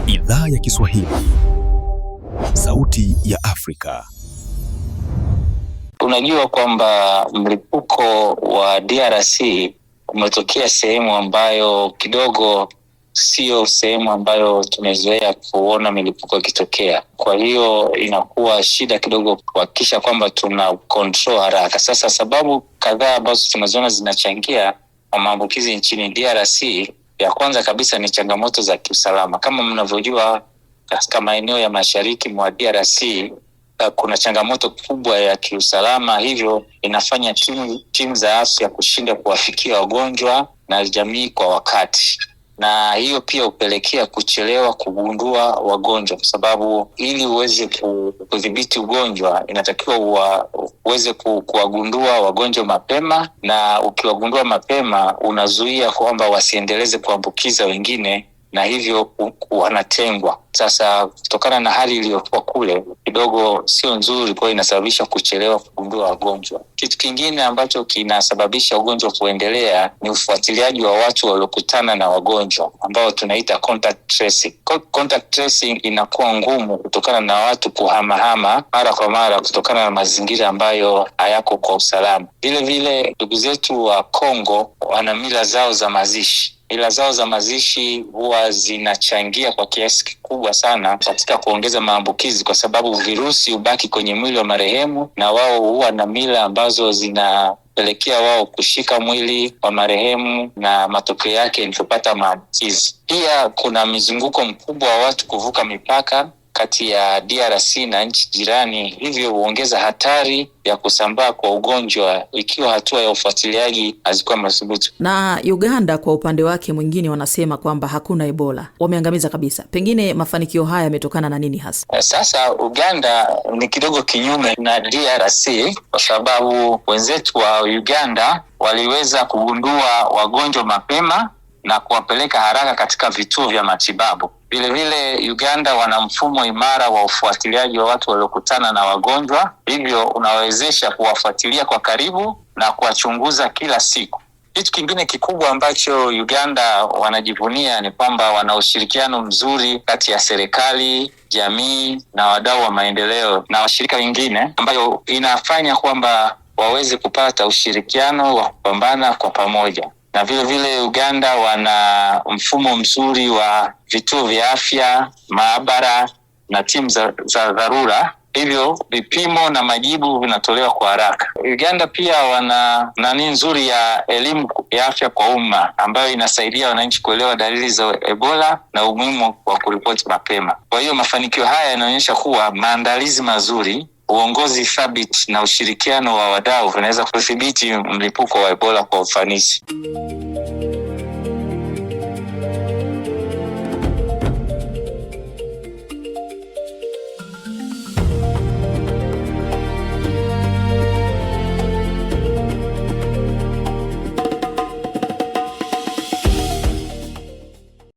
Idhaa ya Kiswahili, Sauti ya Afrika. Unajua kwamba mlipuko wa DRC umetokea sehemu ambayo kidogo sio sehemu ambayo tumezoea kuona milipuko ikitokea. Kwa hiyo inakuwa shida kidogo kuhakikisha kwamba tuna control haraka. Sasa sababu kadhaa ambazo tunaziona zinachangia maambukizi nchini DRC, ya kwanza kabisa ni changamoto za kiusalama. Kama mnavyojua, katika maeneo ya mashariki mwa DRC kuna changamoto kubwa ya kiusalama, hivyo inafanya timu za afya kushinda kuwafikia wagonjwa na jamii kwa wakati. Na hiyo pia hupelekea kuchelewa kugundua wagonjwa, kwa sababu ili uweze kudhibiti ugonjwa inatakiwa uweze kuwagundua wagonjwa mapema, na ukiwagundua mapema unazuia kwamba wasiendeleze kuambukiza wengine, na hivyo wanatengwa. Sasa kutokana na hali iliyokuwa kule kidogo sio nzuri, kwa inasababisha kuchelewa kugundua wagonjwa. Kitu kingine ambacho kinasababisha ugonjwa kuendelea ni ufuatiliaji wa watu waliokutana na wagonjwa, ambao tunaita contact tracing. Contact tracing inakuwa ngumu kutokana na watu kuhamahama mara kwa mara kutokana na mazingira ambayo hayako kwa usalama. Vile vile ndugu zetu wa Kongo wana mila zao za mazishi. Mila zao za mazishi huwa zinachangia kwa kiasi kikubwa sana katika kuongeza maambukizi, kwa sababu virusi hubaki kwenye mwili wa marehemu, na wao huwa na mila ambazo zinapelekea wao kushika mwili wa marehemu, na matokeo yake ni kupata maambukizi. Pia kuna mizunguko mkubwa wa watu kuvuka mipaka kati ya DRC na nchi jirani, hivyo huongeza hatari ya kusambaa kwa ugonjwa ikiwa hatua ya ufuatiliaji hazikuwa madhubuti. Na Uganda kwa upande wake mwingine wanasema kwamba hakuna Ebola, wameangamiza kabisa. Pengine mafanikio haya yametokana na nini hasa? Sasa Uganda ni kidogo kinyume na DRC, kwa sababu wenzetu wa Uganda waliweza kugundua wagonjwa mapema na kuwapeleka haraka katika vituo vya matibabu. Vile vile Uganda wana mfumo imara wa ufuatiliaji wa watu waliokutana na wagonjwa, hivyo unawezesha kuwafuatilia kwa karibu na kuwachunguza kila siku. Kitu kingine kikubwa ambacho Uganda wanajivunia ni kwamba wana ushirikiano mzuri kati ya serikali, jamii na wadau wa maendeleo na washirika wengine, ambayo inafanya kwamba waweze kupata ushirikiano wa kupambana kwa pamoja. Na vile vile Uganda wana mfumo mzuri wa vituo vya afya, maabara na timu za dharura, hivyo vipimo na majibu vinatolewa kwa haraka. Uganda pia wana nani nzuri ya elimu ya afya kwa umma, ambayo inasaidia wananchi kuelewa dalili za Ebola na umuhimu wa kuripoti mapema. Kwa hiyo mafanikio haya yanaonyesha kuwa maandalizi mazuri, uongozi thabiti na ushirikiano wa wadau vinaweza kudhibiti mlipuko wa Ebola kwa ufanisi.